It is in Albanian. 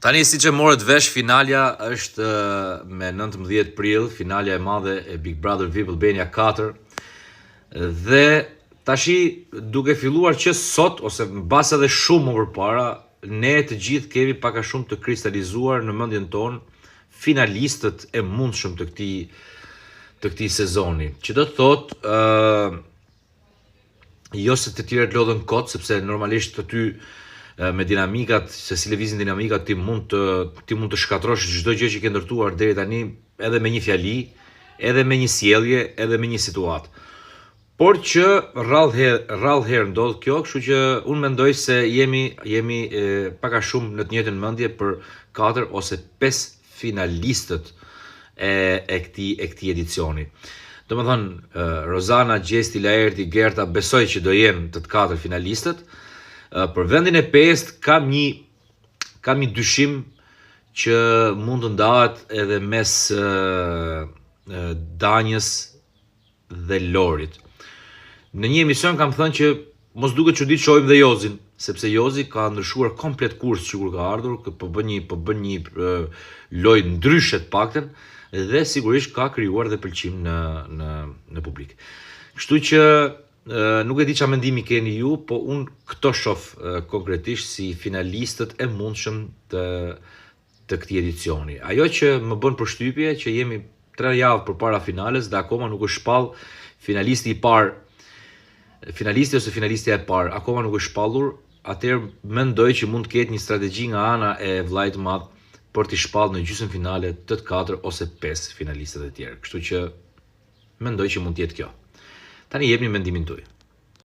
Tani si që morët vesh, finalja është me 19 prill, finalja e madhe e Big Brother VIP Albania 4. Dhe tashi duke filluar që sot, ose mbas edhe shumë më përpara, ne të gjithë kemi pak a shumë të kristalizuar në mendjen tonë finalistët e mundshëm të këtij sezoni. Që do të thotë jo se të tjerët lodhen kot, sepse normalisht aty me dinamikat, se si lëvizin dinamikat, ti mund të shkatrosh çdo gjë që ke ndërtuar deri tani, edhe me një fjali, edhe me një sjellje, edhe me një situatë. Por që rrallë herë ndodh kjo, kështu që unë mendoj se jemi pak a shumë në të njëjtën mendje për 4 ose 5 finalistët e këtij edicioni. Domethënë, Rozana, Gjesti, Laerti, Gerta besoj që do jenë të 4 finalistët. Për vendin e 5 kam një dyshim që mund të ndahet edhe mes Danjës dhe Lorit. Në një emision kam thënë që mos duket çudit shohim dhe Jozin, sepse Jozi ka ndryshuar komplet kurs që kur ka ardhur, po bën një lojë ndryshe të paktën, dhe sigurisht ka krijuar dhe pëlqim në publik. Kështu që nuk e di çfarë mendimi keni ju, po unë këto shoh konkretisht si finalistët e mundshëm të këtij edicioni. Ajo që më bën përshtypje që jemi 3 javë përpara finales dhe akoma nuk është shpall finalisti i parë. Finalisti ose finalistja e parë akoma nuk është shpallur, atëherë mendoj që mund të ketë një strategji nga ana e vllait të madh për të shpallur në gjysmëfinale të 4 ose 5 finalistët e tjerë. Kështu që mendoj që mund të jetë kjo. Tani jepni mendimin tuaj.